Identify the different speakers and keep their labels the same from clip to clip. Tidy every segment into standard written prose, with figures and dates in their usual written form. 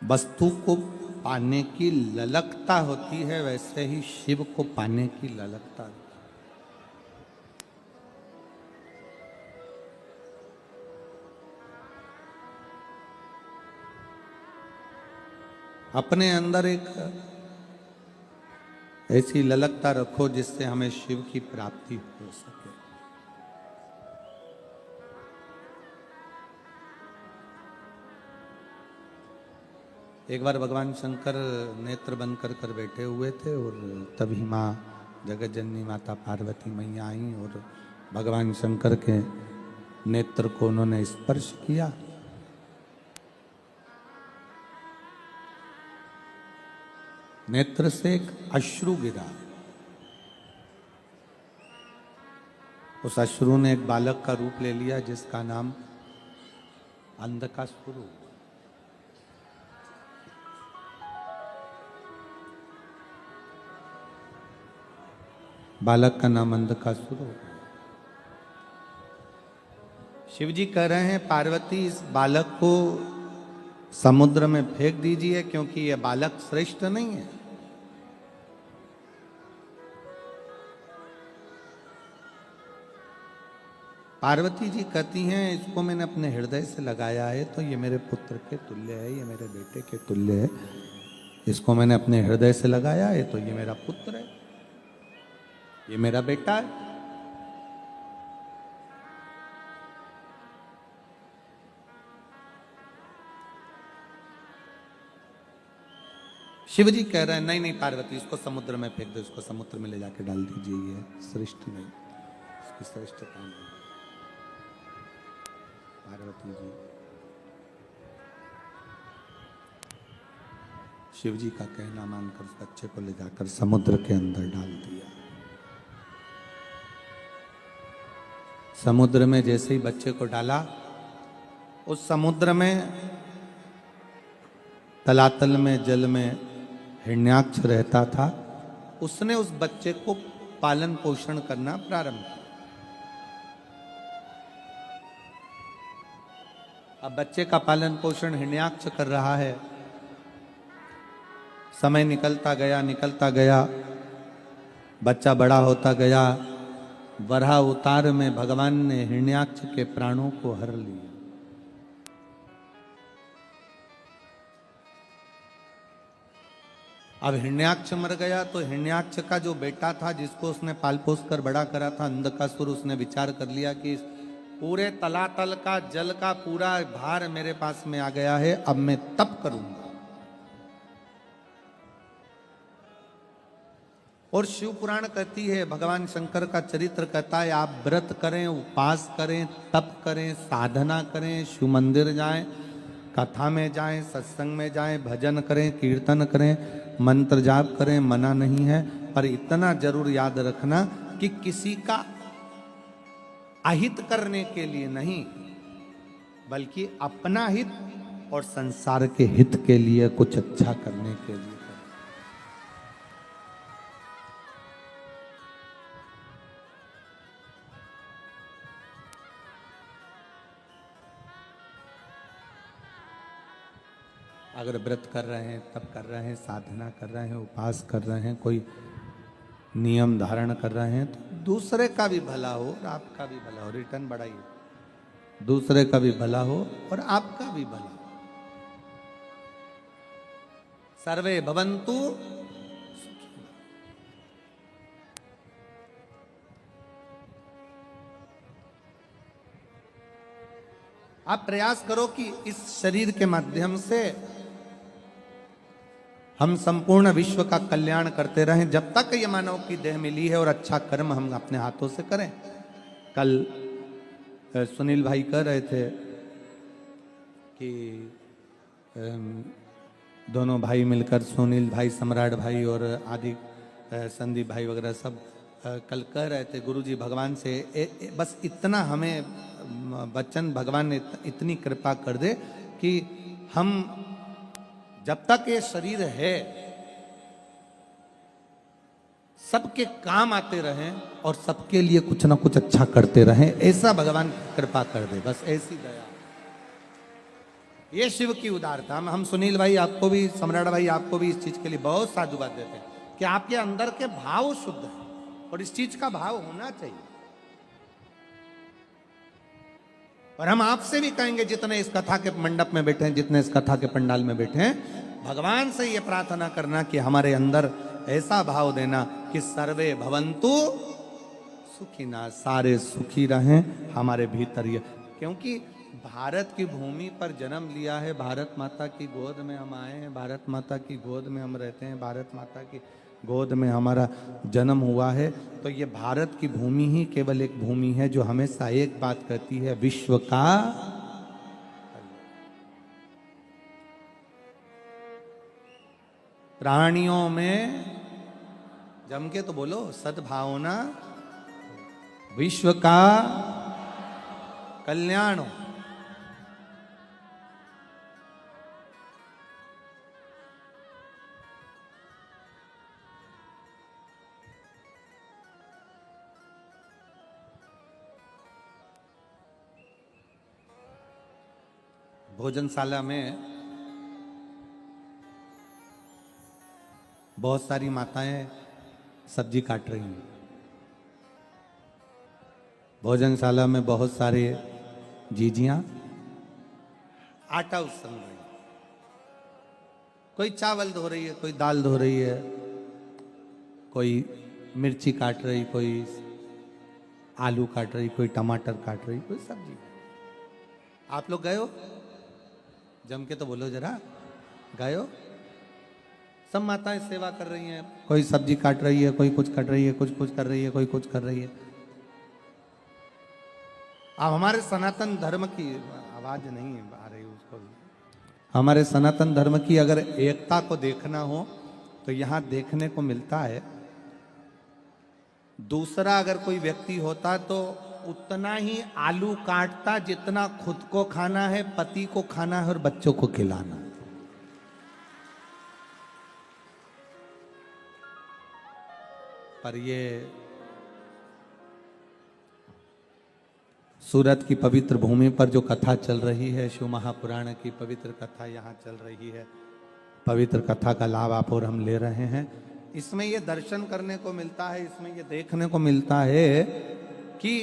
Speaker 1: वस्तु को पाने की ललकता होती है, वैसे ही शिव को पाने की ललकता होती है। अपने अंदर एक ऐसी ललकता रखो जिससे हमें शिव की प्राप्ति हो सके। एक बार भगवान शंकर नेत्र बंद कर बैठे हुए थे और तभी माँ जगत जननी माता पार्वती मैया आई और भगवान शंकर के नेत्र को उन्होंने स्पर्श किया। नेत्र से एक अश्रु गिरा। उस अश्रु ने एक बालक का रूप ले लिया जिसका नाम अंधकासुर। बालक का नाम अंधकासुर। शिव जी कह रहे हैं पार्वती इस बालक को समुद्र में फेंक दीजिए क्योंकि यह बालक श्रेष्ठ नहीं है। पार्वती जी कहती हैं इसको मैंने अपने हृदय से लगाया है तो ये मेरे पुत्र के तुल्य है, ये मेरे बेटे के तुल्य है। इसको मैंने अपने हृदय से लगाया है तो ये मेरा पुत्र है, ये मेरा बेटा है। शिव जी कह रहे हैं नहीं नहीं पार्वती इसको समुद्र में फेंक दो, इसको समुद्र में ले जाके डाल दीजिए, ये श्रेष्ठ नहीं, इसकी श्रेष्ठता नहीं। पार्वती जी शिव जी का कहना मानकर उस बच्चे को ले जाकर समुद्र के अंदर डाल दिया। समुद्र में जैसे ही बच्चे को डाला, उस समुद्र में तलातल में जल में हिरण्याक्ष रहता था। उसने उस बच्चे को पालन पोषण करना प्रारंभ किया। अब बच्चे का पालन पोषण हिरण्याक्ष कर रहा है। समय निकलता गया, बच्चा बड़ा होता गया। वराह अवतार में भगवान ने हिरण्याक्ष के प्राणों को हर लिया। अब हिरण्याक्ष मर गया तो हिरण्याक्ष का जो बेटा था जिसको उसने पाल पोस कर बड़ा करा था अंधकासुर, उसने विचार कर लिया कि पूरे तलातल का जल का पूरा भार मेरे पास में आ गया है, अब मैं तप करूंगा। और शिव पुराण कहती है, भगवान शंकर का चरित्र कहता है आप व्रत करें, उपवास करें, तप करें, साधना करें, शिव मंदिर जाएं, कथा में जाएं, सत्संग में जाएं, भजन करें, कीर्तन करें, मंत्र जाप करें, मना नहीं है। पर इतना जरूर याद रखना कि किसी का अहित करने के लिए नहीं, बल्कि अपना हित और संसार के हित के लिए कुछ अच्छा करने के लिए। अगर व्रत कर रहे हैं, तप कर रहे हैं, साधना कर रहे हैं, उपवास कर रहे हैं, कोई नियम धारण कर रहे हैं, तो दूसरे का भी भला हो और आपका भी भला हो। रिटर्न बढ़ाइए, दूसरे का भी भला हो और आपका भी भला हो। सर्वे भवन्तु। आप प्रयास करो कि इस शरीर के माध्यम से हम संपूर्ण विश्व का कल्याण करते रहें जब तक ये मानव की देह मिली है, और अच्छा कर्म हम अपने हाथों से करें। कल सुनील भाई कह रहे थे कि दोनों भाई मिलकर, सुनील भाई, सम्राट भाई और आदि संदीप भाई वगैरह सब कल कह रहे थे गुरुजी भगवान से बस इतना हमें वचन, भगवान ने इतनी कृपा कर दे कि हम जब तक ये शरीर है सबके काम आते रहें और सबके लिए कुछ ना कुछ अच्छा करते रहें, ऐसा भगवान कृपा कर दे, बस ऐसी दया। ये शिव की उदारता। हम सुनील भाई आपको भी, सम्राट भाई आपको भी इस चीज के लिए बहुत साधुवाद देते हैं कि आपके अंदर के भाव शुद्ध है और इस चीज का भाव होना चाहिए। और हम आपसे भी कहेंगे, जितने इस कथा के मंडप में बैठे हैं, जितने इस कथा के पंडाल में बैठे हैं, भगवान से ये प्रार्थना करना कि हमारे अंदर ऐसा भाव देना कि सर्वे भवन्तु सुखिना, सारे सुखी रहें हमारे भीतर। ये क्योंकि भारत की भूमि पर जन्म लिया है, भारत माता की गोद में हम आए हैं, भारत माता की गोद में हम रहते हैं, भारत माता की गोद में हमारा जन्म हुआ है। तो ये भारत की भूमि ही केवल एक भूमि है जो हमेशा एक बात कहती है, विश्व का प्राणियों में जम के तो बोलो, सद्भावना, विश्व का कल्याण हो। भोजनशाला में बहुत सारी माताएं सब्जी काट रही हैं। भोजनशाला में बहुत सारे जीजियां आटा उसन रही हैं। कोई चावल धो रही है, कोई दाल धो रही है, कोई मिर्ची काट रही, कोई आलू काट रही, कोई टमाटर काट रही, कोई सब्जी। आप लोग गए हो? जम के तो बोलो जरा, गए हो? सब माताएं सेवा कर रही हैं, कोई सब्जी काट रही है, कोई कुछ काट रही है, कुछ कुछ कर रही है, कोई कुछ कर रही है। अब हमारे सनातन धर्म की आवाज नहीं आ रही उसको, हमारे सनातन धर्म की अगर एकता को देखना हो तो यहां देखने को मिलता है, दूसरा अगर कोई व्यक्ति होता तो उतना ही आलू काटता जितना खुद को खाना है, पति को खाना है और बच्चों को खिलाना है। पर ये सूरत की पवित्र भूमि पर जो कथा चल रही है, शिव महापुराण की पवित्र कथा यहाँ चल रही है, पवित्र कथा का लाभ आप और हम ले रहे हैं। इसमें ये दर्शन करने को मिलता है, इसमें ये देखने को मिलता है कि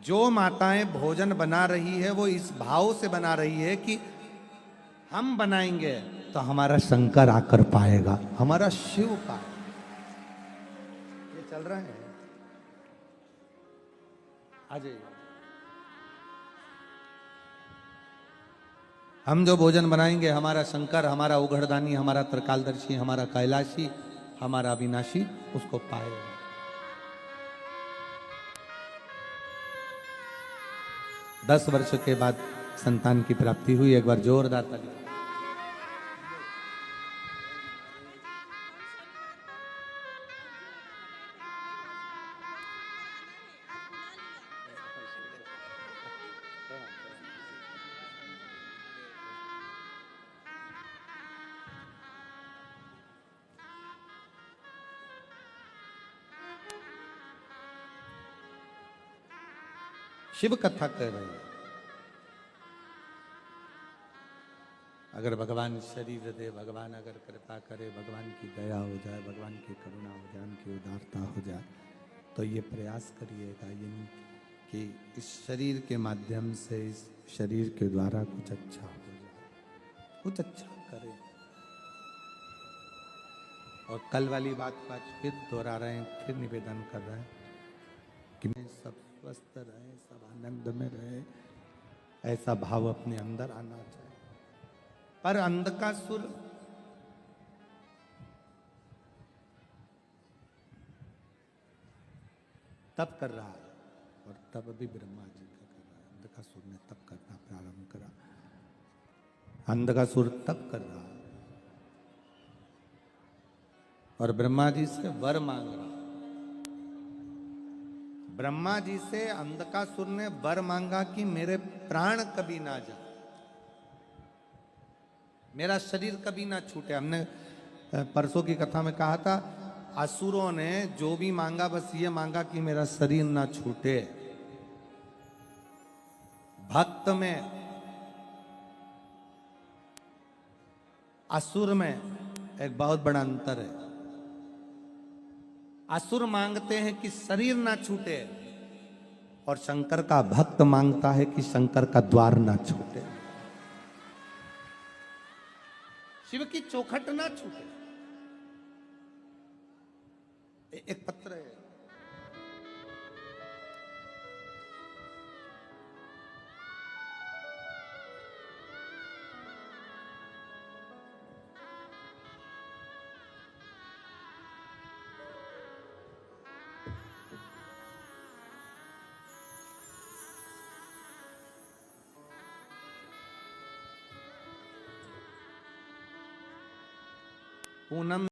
Speaker 1: जो माताएं भोजन बना रही है वो इस भाव से बना रही है कि हम बनाएंगे तो हमारा शंकर आकर पाएगा, हमारा शिव पाएगा। ये चल रहे हैं, आ जाइए। हम जो भोजन बनाएंगे, हमारा शंकर, हमारा उघड़दानी, हमारा त्रिकालदर्शी, हमारा कैलाशी, हमारा अविनाशी उसको पाएगा। 10 वर्ष के बाद संतान की प्राप्ति हुई। एक बार जोरदार ताली। शिव कथा कह रहे हैं, अगर भगवान शरीर दे, भगवान अगर कृपा करे, भगवान की दया हो जाए, भगवान की करुणा हो जाए, उनकी उदारता हो जाए, तो ये प्रयास करिएगा ये नहीं कि इस शरीर के माध्यम से, इस शरीर के द्वारा कुछ अच्छा हो जाए, कुछ अच्छा करें। और कल वाली बात को आज फिर दोहरा रहे हैं, फिर निवेदन कर रहे हैं कि मैं सब स्वस्थ रहे, सब आनंद में रहे, ऐसा भाव अपने अंदर आना चाहिए। पर अंधकासुर तप कर रहा है, और तब भी ब्रह्मा जी का कर रहा है। अंधकासुर ने तप करना प्रारंभ करा, अंधकासुर तप कर रहा है और ब्रह्मा जी से वर मांग रहा है। ब्रह्मा जी से अंधकासुर ने वर मांगा कि मेरे प्राण कभी ना जाए, मेरा शरीर कभी ना छूटे। हमने परसों की कथा में कहा था, असुरों ने जो भी मांगा बस ये मांगा कि मेरा शरीर ना छूटे। भक्त में असुर में एक बहुत बड़ा अंतर है। असुर मांगते हैं कि शरीर ना छूटे, और शंकर का भक्त मांगता है कि शंकर का द्वार ना छूटे, शिव की चौखट ना छूटे। एक पत्र है, पूनम